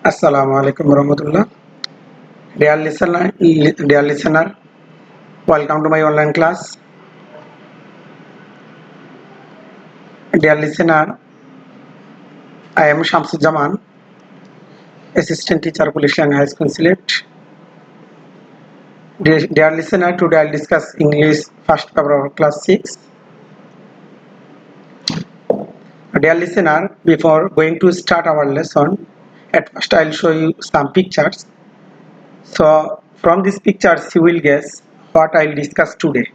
Assalamu alaikum warahmatullah. Dear listener, welcome to my online class. Dear listener, I am Shamsuzzaman, Assistant Teacher, Police and High School Select. Dear listener, today I'll discuss English first paper of class 6. Dear listener, before going to start our lesson, at first I'll show you some pictures. So from these pictures you will guess what I'll discuss today.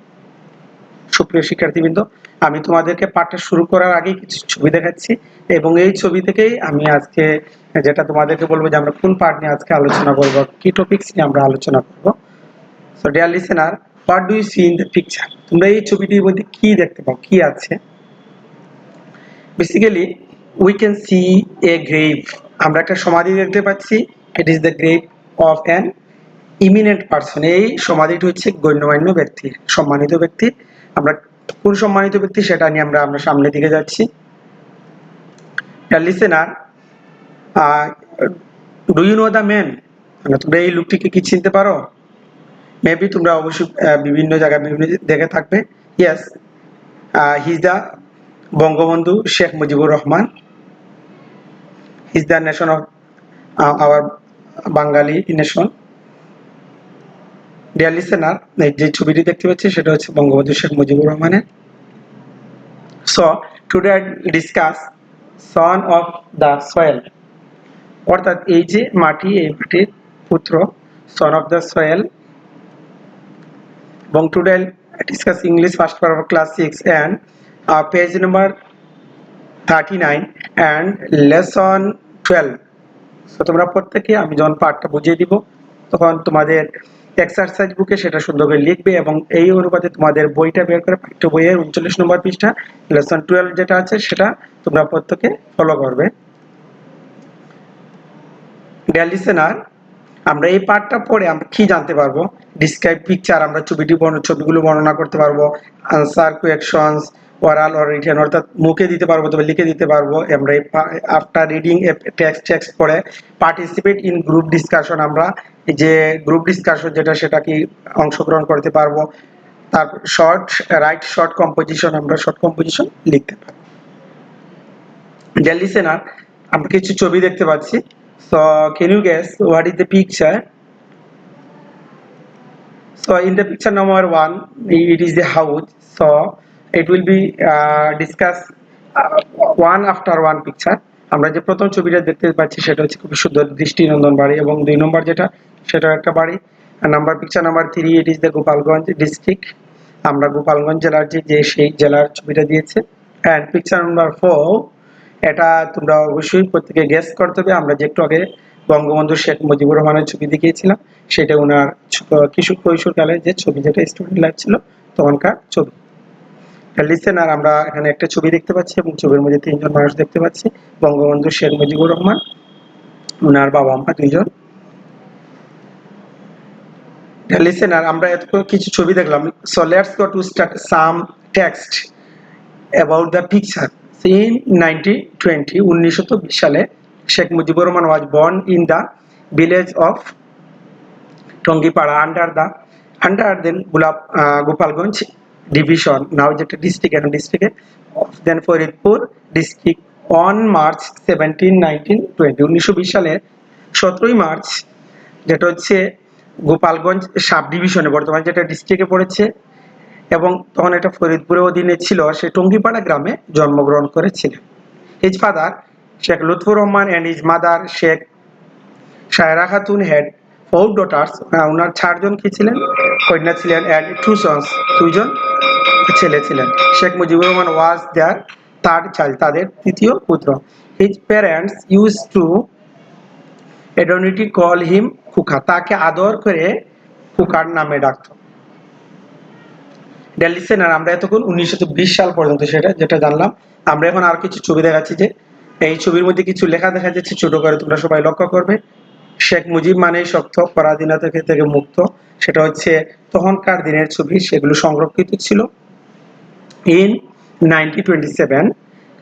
সুপ্রিয় শিক্ষার্থীবৃন্দ, আমি তোমাদেরকে পাঠটা শুরু করার আগে কিছু ছবি দেখাচ্ছি এবং এই ছবি থেকেই আমি আজকে যেটা তোমাদেরকে বলবো যে আমরা কোন পার্ট নিয়ে আজকে আলোচনা করব, কি টপিকস নিয়ে আমরা আলোচনা করব। So dear listener, what do you see in the picture? তোমরা এই ছবিটির মধ্যে কি দেখতে পাও, কি আছে? Basically we can see a grave. আমরা একটা সমাধি দেখতে পাচ্ছি। It is the grave of an eminent person. এই সমাধিটি হচ্ছে গণ্যমান্য ব্যক্তি, সম্মানিত ব্যক্তি। আমরা কোন সম্মানিত ব্যক্তি সেটা নিয়ে আমরা সামনের দিকে যাচ্ছি। Listener, do you know the man? তোমরা এই লোকটিকে কি চিনতে পারো? মেবি তোমরা অবশ্যই বিভিন্ন জায়গায় বিভিন্ন দেখে থাকবে। Yes, he is the Bangabandhu Sheikh Mujibur Rahman. He is the nation of our Bengali nation. Dear listener, যে ছবিটি দেখতে পাচ্ছি সেটা হচ্ছে বঙ্গবন্ধু শেখ মুজিবুর রহমানের। So today I discuss son of the soil, অর্থাৎ এই যে মাটি, এই মাটির পুত্র, সন অফ দ্য সয়েল। এবং today I discuss English first part of class 6 and page number 39 and lesson 12। So তোমরা প্রত্যেকে আমি যখন পাঠটা বুঝিয়ে দিব তখন তোমাদের এক্সারসাইজ বুকে সেটা সুন্দর করে লিখবে এবং এই অনুপাতে তোমাদের বইটা বের করে পাঠ্য বইয়ের 39 নম্বর পৃষ্ঠা লেসন 12 যেটা আছে সেটা তোমরা প্রত্যেকে ফলো করবে। ডিয়ার লিসেনার, আমরা এই পাঠটা পড়ে আমরা কি জানতে পারবো? ডিসক্রাইব পিকচার, আমরা ছবিগুলো বর্ণনা করতে পারবো। আনসার কোয়েকশনস, ওরাল অর রিটেন, অর্থাৎ মুখে দিতে পারবো, তবে লিখে দিতে পারবো। আমরা আফটার রিডিং টেক্সট পড়ে পার্টিসিপেট ইন গ্রুপ ডিসকাশন, আমরা যে গ্রুপ ডিসকাশন যেটা সেটা কি অংশগ্রহণ করতে পারবো। তারপর শর্ট কম্পোজিশন, আমরা শর্ট কম্পোজিশন লিখতে পারবো। ডিয়ার লিসেনার, আমরা কিছু ছবি দেখতে পাচ্ছি। So can you guess what is the picture? So in the picture number 1, it is the house. So it will be discussed one after one picture. আমরা যে প্রথম ছবিটা দেখতে পাচ্ছি সেটা হচ্ছে খুব সুন্দর দৃষ্টিনন্দন বাড়ি, এবং 2 নম্বর যেটা সেটা একটা বাড়ি। Picture number 3, it is the Gopalganj district. আমরা গোপালগঞ্জ জেলার যে সেই জেলার ছবিটা দিয়েছে। and পিকচার নাম্বার 4, এটা তোমরা অবশ্যই প্রত্যেকে গেস করতে হবে। আমরা যে একটু আগে বঙ্গবন্ধু শেখ মুজিবুর রহমানের ছবি দেখিয়েছিলাম সেটা ওনার কিশোর কৈশোরকালে যে ছবি, যেটা স্টুডেন্ট লাইফ ছিল তখনকার ছবি। লিসেনার, আমরা এখানে একটা ছবি দেখতে পাচ্ছি এবং ছবির মধ্যে 3 জন মানুষ দেখতে পাচ্ছি। বঙ্গবন্ধু শেখ মুজিবুর রহমান, ওনার বাবা মা 2 জন। লিসেনার, আমরা এত কিছু ছবি দেখলাম। So let's go to start some text about the picture. In 1920 সালে Sheikh Mujibur Rahman was born in the village of Tungipara under then Gopalganj division, now যেটা ডিস্ট্রিক্টে, then Faridpur district on March 17, 1920 সালের 17 মার্চ, যেটা হচ্ছে গোপালগঞ্জ সাব ডিভিশনে, বর্তমানে যেটা ডিস্ট্রিক্টে পড়েছে এবং তখন এটা ফরিদপুরের অধীনে ছিল। সে টঙ্গিপাড়া গ্রামে জন্মগ্রহণ করেছিলেন। His father Sheikh Lutfur Rahman and his mother Sheikh Saira Khatun had 4 daughters, ওনার 4 জন কি ছিলেন? কন্যা ছিলেন, and 2 sons, 2 জন ছেলে ছিলেন। Sheikh Mujibur Rahman was their third child, তাদের তৃতীয় পুত্র। His parents used to adorningly call him খুকা, তাকে আদর করে খুকার নামে ডাকত। ডিয়ার লিসেনার, আমরা এতক্ষণ 1920 সাল পর্যন্ত যেটা জানলাম। আমরা এখন আর কিছু ছবি দেখাচ্ছি, যে এই ছবির মধ্যে কিছু লেখা দেখা যাচ্ছে ছোট করে, তোমরা সবাই লক্ষ্য করবে। শেখ মুজিব মানে শক্ত, পরাধীনতা থেকে মুক্ত, সেটা হচ্ছে তখনকার দিনের ছবি, সেগুলো সংরক্ষিত ছিল। ইন 1927,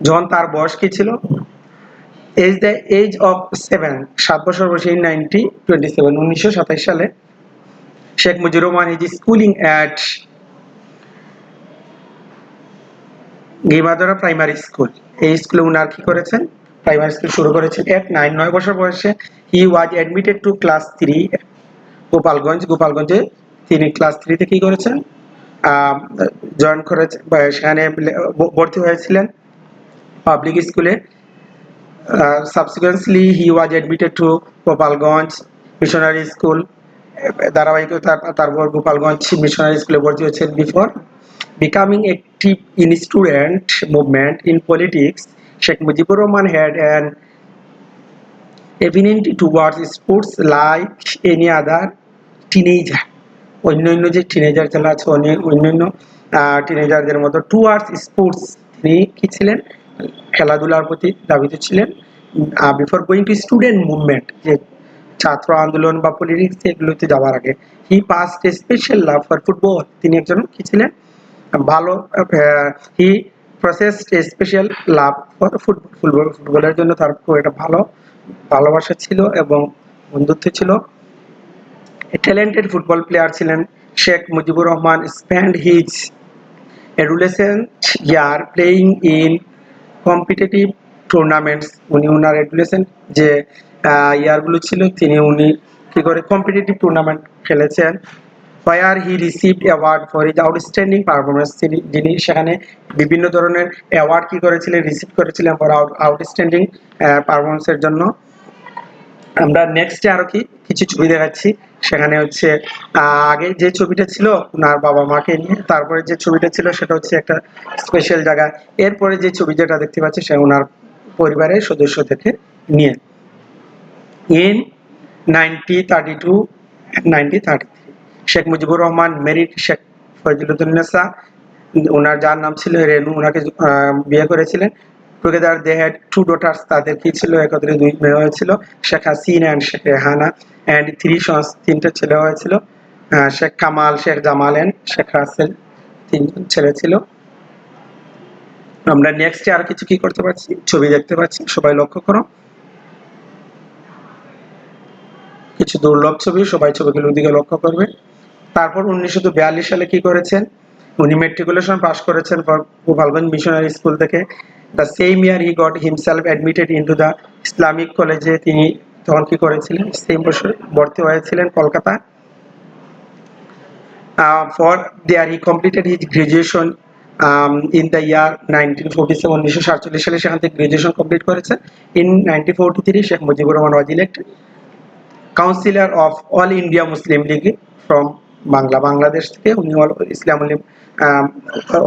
যখন তার বয়স কি ছিল? এজ দ্য এজ অফ 7 বছর বয়সে 1927 সালে Sheikh Mujibur Rahman is schooling at গেমাদরা প্রাইমারি স্কুল। এই স্কুলে উনার কি করেছেন, প্রাইমারি স্কুল শুরু করেছেন। এট 9 বছর বয়সে হি ওয়াজ অ্যাডমিটেড টু ক্লাস 3 গোপালগঞ্জে তিনি ক্লাস 3 কি করেছেন, জয়েন করেছেন বা সেখানে ভর্তি হয়েছিলেন পাবলিক স্কুলে। Subsequently, he was admitted to Gopalganj missionary school. ধারাবাহিকতা তারপর গোপালগঞ্জ মিশনারি স্কুলে ভর্তি হয়েছেন। Before becoming active in student movement in politics, Sheikh Mujibur Rahman had an affinity towards sports like any other teenager. অন্যান্য যে টিনেজার যারা আছে অন্যান্য টিনেজারদের মতো টুয়ার্ডস স্পোর্টস তিনি কি ছিলেন, খেলাধুলার প্রতি ধাবিত ছিলেন। Before going to student movement, যে ছাত্র আন্দোলন বা পলিটিক্স এগুলোতে যাওয়ার আগে, he past a special love for football, তিনি একজন কি ছিলেন ভালো, he processed a special love for football, ফুটবলের জন্য তার একটা ভালোবাসা ছিল এবং বন্ধুত্ব ছিল। ট্যালেন্টেড ফুটবল প্লেয়ার ছিলেন Sheikh Mujibur Rahman. Spend his adolescent year playing in competitive tournaments, উনি ওনার adolescent যে ইয়ারগুলো ছিল উনি কি করে কম্পিটিটিভ টুর্নামেন্ট খেলেছেন। where he received award for his outstanding performance, যিনি সেখানে বিভিন্ন ধরনের অ্যাওয়ার্ড কি করেছিলেন, রিসিভ করেছিলেন ফর আউটস্ট্যান্ডিং পারফরমেন্সের জন্য। আমরা নেক্সটে আরো কিছু ছবি দেখাচ্ছি। সেখানে হচ্ছে আগে যে ছবিটা ছিল ওনার বাবা মাকে নিয়ে, তারপরে যে ছবিটা ছিল সেটা হচ্ছে একটা স্পেশাল জায়গা, এরপরে যে ছবি যেটা দেখতে পাচ্ছি সে ওনার পরিবারের সদস্যদেরকে নিয়ে। In 1932 and 1933 Sheikh Mujibur Rahman married Sheikh Fazilatunnesa, ওনার যার নাম ছিল রেনু, ওনাকে বিয়ে করেছিলেন। টুগেদার দে হ্যাড 2 ডটার্স, তাদের কি ছিল একত্রে 2 মেয়ে হয়েছিল, Sheikh Hasina and Sheikh Rehana, and 3 sons, 3টা ছেলে হয়েছিল, শেখ কামাল, শেখ জামাল এন্ড শেখ রাসেল, 3জন ছেলে ছিল। আমরা নেক্সটে আর কিছু কি করতে পারছি, ছবি দেখতে পাচ্ছি, সবাই লক্ষ্য করো, কিছু দুর্লভ ছবি, সবাই ছবিগুলোর দিকে লক্ষ্য করবে। তারপর 1942 সালে কি করেছেন, উনি মেট্রিকুলেশন পাস করেছেন গোপালগঞ্জ মিশনারি স্কুল থেকে। The same year he got himself admitted into the Islamic কলেজে, তিনি তখন কি করেছিলেন, সেম বছর ভর্তি হয়েছিলেন Kolkata. For their he completed his graduation in the year 1947, 1947 সালে সেখান থেকে গ্রাজুয়েশন কমপ্লিট করেছেন। In 1943 Sheikh Mujibur Rahman was elected councillor of all India Muslim League from Bangladesh থেকে উনি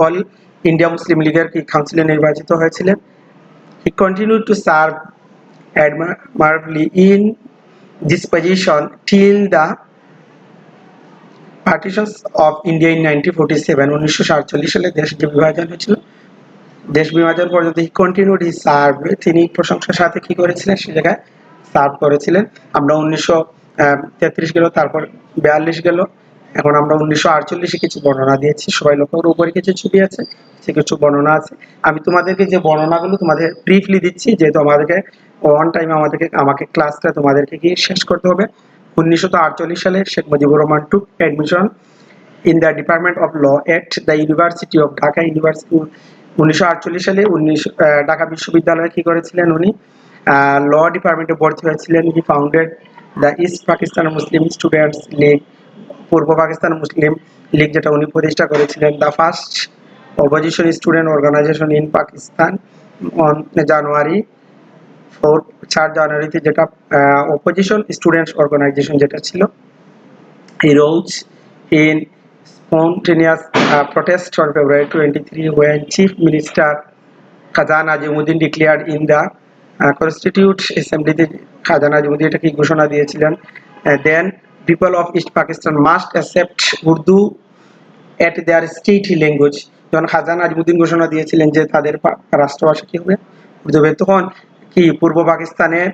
অল ইন্ডিয়া মুসলিম লীগের কি কাউন্সিলে নির্বাচিত হয়েছিলেন। হি continued to serve admirably in this position till the partitions of India in 1947, 1947 সালে দেশ যে বিভাজন হয়েছিল, দেশ বিভাজন পর্যন্ত হি কন্টিনিউড হি সার্ভ, তিনি প্রশংসার সাথে কি করেছিলেন, সে জায়গায় সার্ভ করেছিলেন। আমরা 1933 গেল, তারপর 42 গেল, এখন আমরা 1948 কিছু বর্ণনা দিয়েছি, সবাই লক্ষ্য করে উপরে কিছু ছবি আছে, কিছু বর্ণনা আছে। আমি তোমাদেরকে যে বর্ণনাগুলো তোমাদের ব্রিফলি দিচ্ছি, যেহেতু আমাদেরকে ওয়ান টাইম আমাকে ক্লাসটা তোমাদেরকে কি শেষ করতে হবে। 1948 সালে Sheikh Mujibur Rahman took admission in the department of law at the university of Dhaka university. 1948 সালে ঢাকা বিশ্ববিদ্যালয়ে কি করেছিলেন, উনি ল ডিপার্টমেন্টে ভর্তি হয়েছিলেন। He founded the east Pakistan Muslim students league, পূর্ব পাকিস্তান মুসলিম লীগ যেটা উনি প্রতিষ্ঠা করেছিলেন। The first opposition student organization in Pakistan on January 4 জানুয়ারিতে, যেটা অপোজিশন স্টুডেন্টস অর্গানাইজেশন যেটা ছিল। He rose in spontaneous protest on February 23 when Chief Minister Khawaja Nazimuddin declared in the Constituent Assembly, Khawaja Nazimuddin এটা কি ঘোষণা দিয়েছিলেন, then people of East Pakistan must accept Urdu at their state language। যখন খাজা নাজিমুদ্দিন ঘোষণা দিয়েছিলেন যে তাদের রাষ্ট্রভাষা কি হবে, উর্দু হবে, তখন কি পূর্ব পাকিস্তানের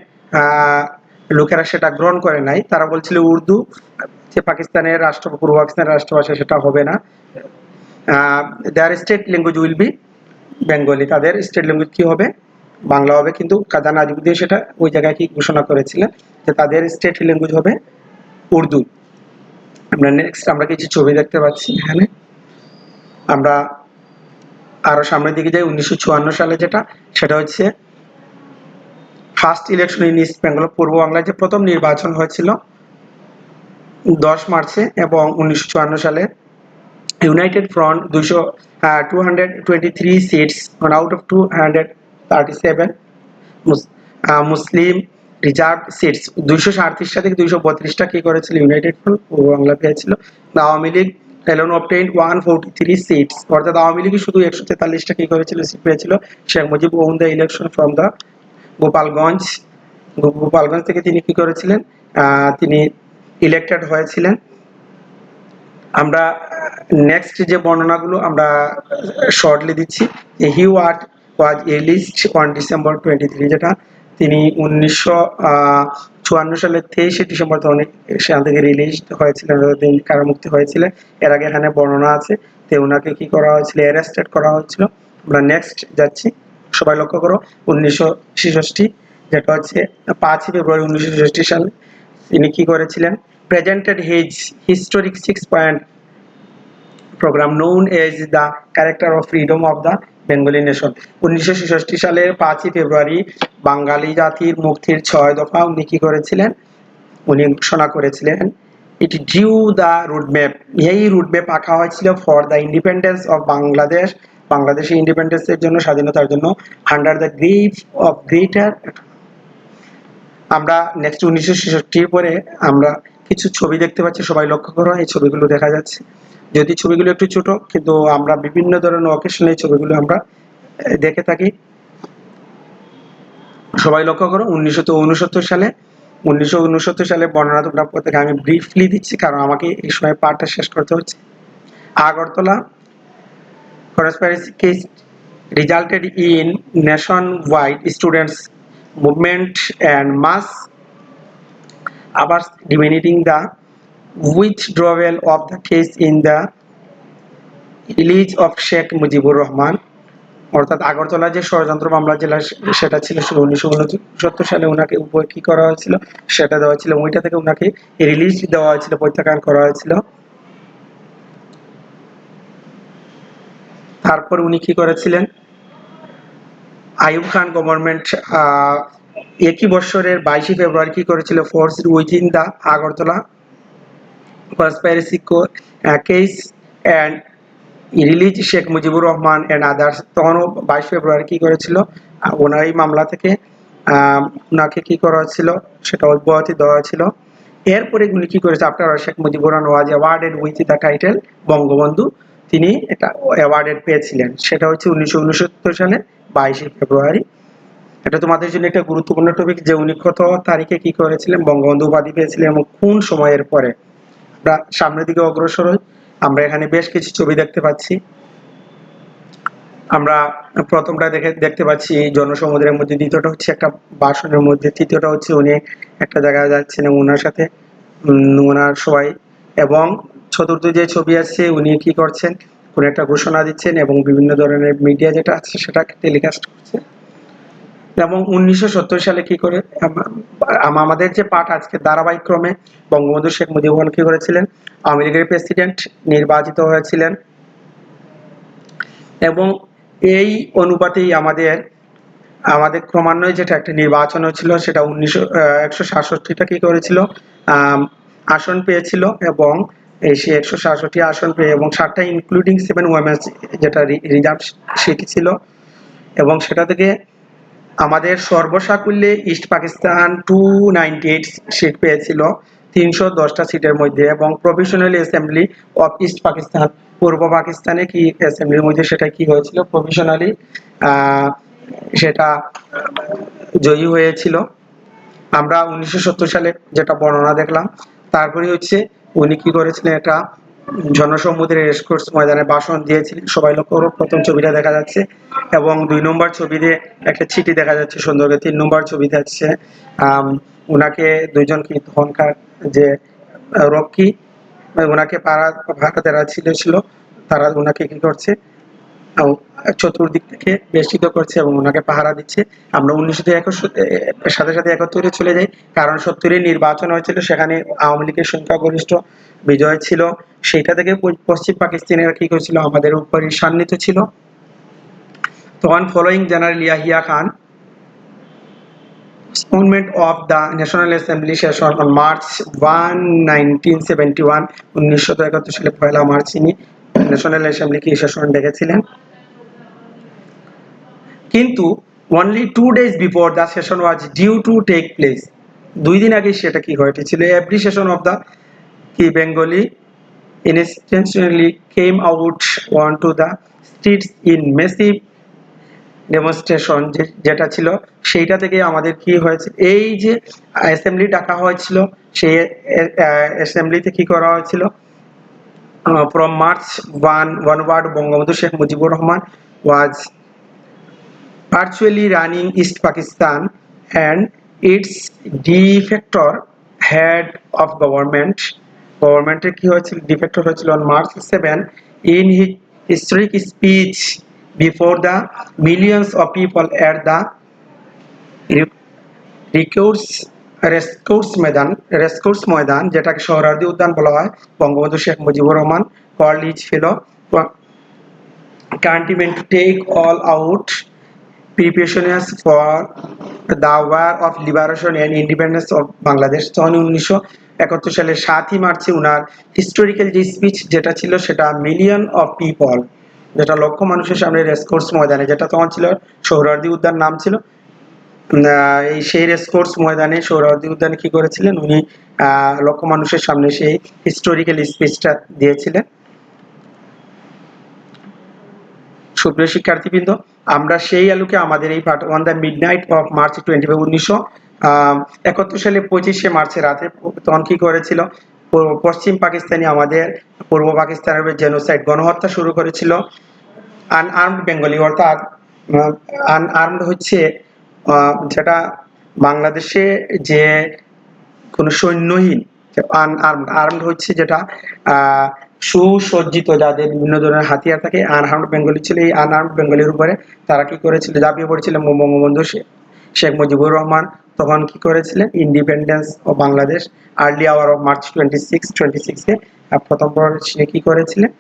লোকেরা সেটা গ্রহণ করে নাই, তারা বলছিল উর্দু যে পূর্ব পাকিস্তানের রাষ্ট্রভাষা সেটা হবে না, their state language will be Bengali, তাদের স্টেট ল্যাঙ্গুয়েজ কি হবে বাংলা হবে, কিন্তু কাজী নাজিমুদ্দিন সেটা ওই জায়গায় কি ঘোষণা করেছিলেন যে তাদের স্টেট ল্যাঙ্গুয়েজ হবে উর্দু। আমরা নেক্সট আমরা কিছু ছবি দেখতে পাচ্ছি এখানে। আমরা আরো সামনের দিকে যাই, 1954 সালে যেটা, সেটা হচ্ছে first election in east Bengal, পূর্ব বাংলায় যে প্রথম নির্বাচন হয়েছিল 10 মার্চে, এবং 1954 সালে united front 223 seats out of 237 Muslim reserve seats 237টা থেকে 232টা কি করেছিল ইউনাইটেড ফ্রন্ট পূর্ব বাংলা পেয়েছিল। Awami League alone obtained 143 seats, অর্থাৎ আওয়ামী লীগ শুধু 143টা কি করেছিল সিট পেয়েছিল। Sheikh Mujib won the election from the Gopalganj থেকে তিনি কি করেছিলেন, তিনি ইলেক্টেড হয়েছিলেন। আমরা নেক্সট যে বর্ণনাগুলো আমরা শর্টলি দিচ্ছি, হি ওয়াজ রিলিজড অন ডিসেম্বর 23, যেটা তিনি 1954 সালের 23 ডিসেম্বর সেখান থেকে রিলিজ হয়েছিলেন, তিনি কারামুক্তি হয়েছিলেন। এর আগে এখানে বর্ণনা আছে যে ওনাকে কি করা হয়েছিল, অ্যারেস্টেড করা হয়েছিল। আমরা নেক্সট যাচ্ছি, সবাই লক্ষ্য করো 1966, যেটা হচ্ছে 5 ফেব্রুয়ারি 1966 সালে তিনি কি করেছিলেন, presented his historic 6-point program known as the character of freedom of the Bengali nation। 1966 সালের 5 ফেব্রুয়ারি বাঙালি জাতির মুক্তির 6 দফা উনি কি করেছিলেন, উনি ঘোষণা করেছিলেন। It drew the roadmap, এই রুটম্যাপ আঁকা হয়েছিল for the independence of Bangladesh, বাংলাদেশের ইন্ডিপেন্ডেন্সের জন্য, স্বাধীনতার জন্য, under the grave of greater। আমরা নেক্সট 1966 পরে আমরা কিছু ছবি দেখতে পাচ্ছি, সবাই লক্ষ্য করো, এই ছবিগুলো দেখা যাচ্ছে। যদি ছবিগুলো একটু ছোট, কিন্তু আমরা বিভিন্ন ধরনের অকেশনে এই ছবিগুলো আমরা দেখে থাকি। সবাই লক্ষ্য করো 1969 সালে বর্ণনা তোমরা প্রত্যেকে, আমি ব্রিফলি দিচ্ছি কারণ আমাকে এই সময় পার্টটা শেষ করতে হচ্ছে। Agartala conspiracy case resulted in nationwide students movement and mass awards demanding the withdrawal of the case in the release of Sheikh Mujibur Rahman। অর্থাৎ আগরতলা যে ষড়যন্ত্র মামলা জেলা সেটা ছিল 1969 সালে ওনাকে উপর কি করা হয়েছিল, সেটা দেওয়া ছিল, ওইটা থেকে ওনাকে রিলিজ দেওয়া হয়েছিল, প্রত্যাখ্যান করা হয়েছিল। তারপর উনি কি করেছিলেন, আইয়ুব খান গভর্নমেন্ট একই বছরের 22 ফেব্রুয়ারি কি করেছিল, forced within the Agartala conspiracy case and release Sheikh Mujibur Rahman and others. তখনও 22 ফেব্রুয়ারি কি করেছিল, ওনার এই মামলা থেকে ওনাকে কি করা হয়েছিল, সেটা অব্যাহতি দেওয়া হয়েছিল। এরপরে উনি কি করেছে, after Sheikh Mujibur Rahman was awarded with the title Bangabandhu, তিনি এটা অ্যাওয়ার্ডেড পেয়েছিলেন, সেটা হচ্ছে 1969 সালে 22 ফেব্রুয়ারি। এটা তোমাদের জন্য একটা গুরুত্বপূর্ণ টপিক যে উনি কত তারিখে কি করেছিলেন, বঙ্গবন্ধু উপাধি পেয়েছিলেন এবং কোন সময়ের পরে। আমরা সামনের দিকে অগ্রসর হই, আমরা এখানে বেশ কিছু ছবি দেখতে পাচ্ছি। আমরা প্রথমটা দেখতে পাচ্ছি জনসমুদ্রের মধ্যে, দ্বিতীয়টা হচ্ছে একটা বাসনের মধ্যে, তৃতীয়টা হচ্ছে উনি একটা জায়গায় যাচ্ছেন এবং ওনার সাথে ওনার সবাই, এবং চতুর্থ যে ছবি আছে উনি কি করছেন, কোন একটা ঘোষণা দিচ্ছেন এবং বিভিন্ন ধরনের মিডিয়া যেটা আছে সেটা টেলিকাস্ট করছে। এবং 1970 সালে কি করে আমাদের যে পাঠ আজকে ধারাবাহিক ক্রমে বঙ্গবন্ধু শেখ মুজিবুর রহমান কি করেছিলেন, আওয়ামী লীগের প্রেসিডেন্ট নির্বাচিত হয়েছিলেন, এবং এই অনুপাতেই আমাদের ক্রমান্বয়ে যেটা একটা নির্বাচন হচ্ছিল সেটা 167টা কি করেছিল, আসন পেয়েছিল, এবং সে 167 আসন পেয়ে এবং 7টা ইনক্লুডিং 7 ওমেন্স যেটা রিজার্ভ সিট ছিল, এবং সেটা থেকে আমাদের সর্বসাকুল্যে ইস্ট পাকিস্তান 298 সিট পেয়েছিল 310টা সিটের মধ্যে, এবং provisional assembly of east Pakistan, পূর্ব পাকিস্তানে কি অ্যাসেম্বলির মধ্যে সেটা কি হয়েছিল, প্রভিশনালি সেটা জয়ী হয়েছিল। আমরা 1970 সালে যেটা বর্ণনা দেখলাম। তারপরে হচ্ছে উনি কি করেছিলেন, এটা জনসমুদ্রের রেসকোর্স ময়দানে ভাষণ দিয়েছিলেন, সবাই লক্ষ্য করো, প্রথম ছবিটা দেখা যাচ্ছে, এবং 2 নম্বর ছবিতে একটা চিঠি দেখা যাচ্ছে সুন্দর। 3 নম্বর ছবিতে আছে উনাকে দুইজন কি তখনকার যে রক্ষী ওনাকে ভাড়া দেওয়া ছিল, তারা ওনাকে কি করছে, চতুর্দিক থেকে বেষ্টিত করছে এবং ওনাকে পাহারা দিচ্ছে। আমরা 1971 সাথে সাথে 71-এ চলে যাই, কারণ 70-এ নির্বাচন হয়েছিল, সেখানে আওয়ামী লীগের সংখ্যাগরিষ্ঠ বিজয় ছিল। সেটা থেকে পশ্চিম পাকিস্তানিরা কি করেছিল, আমাদের উপর ঈর্ষান্বিত ছিল। তখন following general Yahya Khan postponement of the National Assembly session on March 1, 1971 1971 সালে 1 মার্চ তিনি ন্যাশনাল অ্যাসেম্বলি কি সেশন ডেকেছিলেন। কিন্তু only 2 days before the session was due to take place, 2 দিন আগে সেটা কি ঘটেছিল, every session of the Bengali instantly came out onto the streets in massive demonstration, যেটা ছিল সেইটা থেকে আমাদের কি হয়েছে, এই যে অ্যাসেম্বলি ডাকা হয়েছিল, সেই অ্যাসেম্বলিতে কি করা হয়েছিল, from March 1 onward Bangabandhu Sheikh Mujibur Rahman was virtually running East Pakistan and its de facto head of government কি হয়েছিল, de facto হয়েছিল on March 7 in his historic speech before the millions of people at the racecourse Maidan, যেটাকে সোহরাওয়ার্দী উদ্যান বলা হয়, Bangabandhu Sheikh Mujibur Rahman called his fellow countrymen to take all out preparations for the war of liberation and independence of Bangladesh। তখন 1971 সালের 7 মার্চে উনার historical যে speech যেটা ছিল, সেটা মিলিয়ন অফ পিপল, যেটা লক্ষ মানুষের সামনে রেসকোর্স ময়দানে, যেটা তখন ছিল সোহরাওয়ার্দী উদ্যান নাম ছিল, এই সেই রেসকোর্স ময়দানে সোহরাওয়ার্দী উদ্যানে কি করেছিলেন উনি, লক্ষ মানুষের সামনে সেই হিস্টোরিক্যাল স্পিচটা দিয়েছিলেন। সুপ্রিয় শিক্ষার্থীবৃন্দ, আমরা সেই আলোকে আমাদের এই part on the midnight of March 25 1971 সালে 25শে মার্চের রাতে তখন কি করেছিল, পশ্চিম পাকিস্তানি আমাদের পূর্ব পাকিস্তানের জেনোসাইড গণহত্যা শুরু করেছিল। আনআর্মড বেঙ্গলি, অর্থাৎ আনআর্মড হচ্ছে যেটা বাংলাদেশে যে কোনো সৈন্যহীন, আর্মড হচ্ছে যেটা সুসজ্জিত, যাদের বিভিন্ন ধরনের হাতিয়ার থাকে। আনআর্মড বেঙ্গলি ছিল, এই আনআর্মড বেঙ্গলির উপরে তারা কি করেছিল, ঝাঁপিয়ে পড়েছিলেন বঙ্গবন্ধু শেখ মুজিবুর রহমান তখন কি করেছিলেন, independence of Bangladesh early hour of March 26-এ প্রথম প্রশ্নে কি করেছিলেন,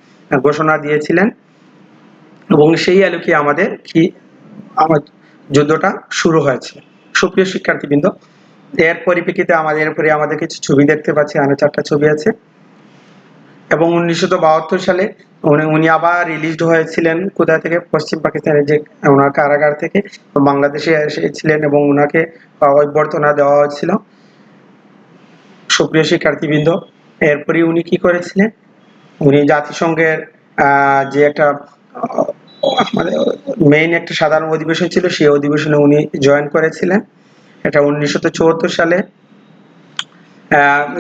ঘোষণা দিয়েছিলেন। এবং সেই আলোকে আমাদের কি যুদ্ধটা শুরু হয়েছে। সুপ্রিয় শিক্ষার্থীবৃন্দ, এর পরিপ্রেক্ষিতে আমাদের কিছু ছবি দেখতে পাচ্ছি, আরো 4টা ছবি আছে। এবং 1972 সালে উনি আবার রিলিজড হয়েছিলেন কোথা থেকে, পশ্চিম পাকিস্তানের যে ওনার কারাগার থেকে বাংলাদেশে এসেছিলেন এবং ওনাকে অভ্যর্থনা দেওয়া হয়েছিল। সুপ্রিয় শিক্ষার্থীবৃন্দ, এরপরে উনি কি করেছিলেন, উনি জাতিসংঘের যে একটা আমাদের মেইন একটা সাধারণ অধিবেশন ছিল, সেই অধিবেশনে উনি জয়েন করেছিলেন। এটা 1974 সালে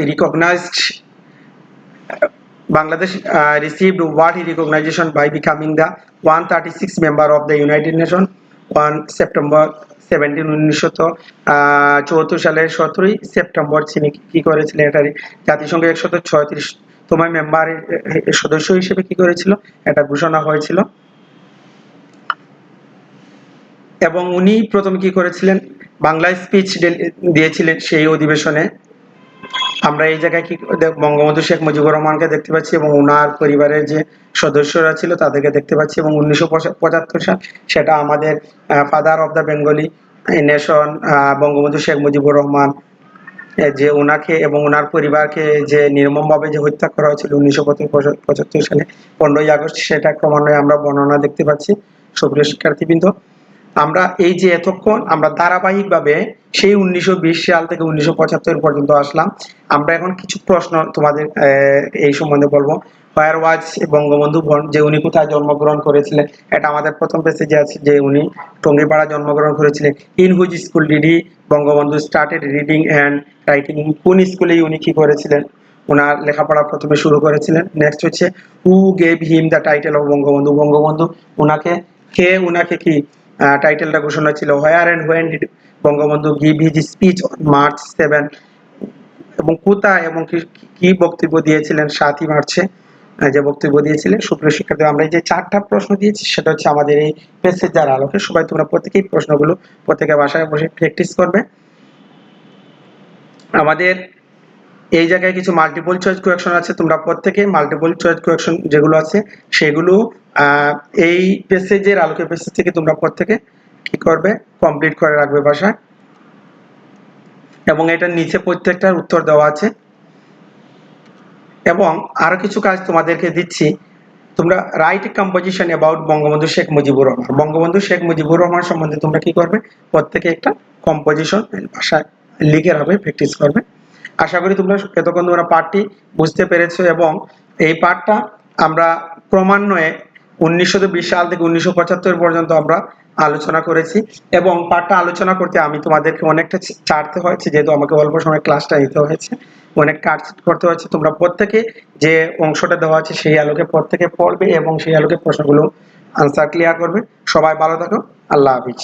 recognised Bangladesh received world recognition by becoming the 136th member of the United Nations on September 17 1974 সালের 17 সেপ্টেম্বর তিনি কি করেছিলেন, এটা জাতিসংঘের 136তম মেম্বারের সদস্য হিসেবে কি করেছিল, এটা ঘোষণা হয়েছিল। এবং উনি প্রথম কি করেছিলেন, বাংলায় স্পিচ দিয়েছিলেন সেই অধিবেশনে। আমরা এই জায়গায় কি বঙ্গবন্ধু শেখ মুজিবুর রহমানকে দেখতে পাচ্ছি এবং ওনার পরিবারের যে সদস্যরা ছিল তাদেরকে দেখতে পাচ্ছি। এবং 1975 সাল, সেটা আমাদের father of the Bengali nation Bangabandhu Sheikh Mujibur Rahman, যে ওনাকে এবং ওনার পরিবারকে যে নির্মমভাবে যে হত্যা করা হয়েছিল 1975 সালে 15ই আগস্ট, সেটা ক্রমান্বয়ে আমরা বর্ণনা দেখতে পাচ্ছি। সুপ্রিয় শিক্ষার্থীবৃন্দ, আমরা এই যে এতক্ষণ আমরা ধারাবাহিকভাবে সেই 1920 সাল থেকে 1975 পর্যন্ত আসলাম। আমরা এখন কিছু প্রশ্ন তোমাদের এই সম্বন্ধে বলবো। হোয়ার ওয়াজ বঙ্গবন্ধু বর্ন, যে উনি কোথায় জন্মগ্রহণ করেছিলেন, এটা আমাদের প্রথম পেজে আছে যে উনি টঙ্গীপাড়া জন্মগ্রহণ করেছিলেন। In which school did Bangabandhu started reading and writing, কোন স্কুলেই উনি কি করেছিলেন, ওনার লেখাপড়া প্রথমে শুরু করেছিলেন। নেক্সট হচ্ছে who gave him the title of Bangabandhu, Bangabandhu ওনাকে কি টাইটেলটা ঘোষণা ছিল। হোয়ার and when did Bangabandhu give his speech on March 7, এবং কোথায় এবং কি বক্তব্য দিয়েছিলেন 7 মার্চে। যে বক্তব্য দিয়েছিলে। সুপ্রিয় শিক্ষার্থী, আমরা এই যে 4টা প্রশ্ন দিয়েছি সেটা হচ্ছে আমাদের এই প্যাসেজের আলোকে। সবাই তোমরা প্রত্যেকেই প্রশ্নগুলো প্রত্যেকের বাসায় বসে প্র্যাকটিস করবে। আমাদের এই জায়গায় কিছু মাল্টিপল চয়েস কোয়েকশন আছে, তোমরা প্রত্যেকেই মাল্টিপল চয়েস কোয়েকশন যেগুলো আছে সেগুলো এই প্যাসেজের আলোকে প্যাসেজ থেকে তোমরা প্রত্যেকে কি করবে, কমপ্লিট করে রাখবে বাসায়। এবং এটার নিচে প্রত্যেকটার উত্তর দেওয়া আছে। এবং আরো কিছু কাজ তোমাদেরকে দিচ্ছি, তোমরা right composition about Bangabandhu Sheikh Mujibur Rahman. Bangabandhu Sheikh Mujibur Rahman সম্বন্ধে তোমরা কি করবে, প্রত্যেকে একটা কম্পোজিশন ভাষায় লিখে রাখবে, প্র্যাকটিস করবে। আশা করি তোমরা এতক্ষণ তোমরা পাঠটি বুঝতে পেরেছো। এবং এই পাঠটা আমরা ক্রমান্বয়ে 1920 সাল থেকে 1975 পর্যন্ত আমরা আলোচনা করেছি। এবং পাঠটা আলোচনা করতে আমি তোমাদেরকে অনেকটা ছাড়তে হয়েছে, যেহেতু আমাকে অল্প সময় ক্লাসটা নিতে হয়েছে, অনেক কাজ করতে হয়েছে। তোমরা প্রত্যেকে যে অংশটা দেওয়া আছে সেই আলোকে প্রত্যেকে পড়বে এবং সেই আলোকে প্রশ্নগুলো আনসার ক্লিয়ার করবে। সবাই ভালো থাকো, আল্লাহ হাফিজ।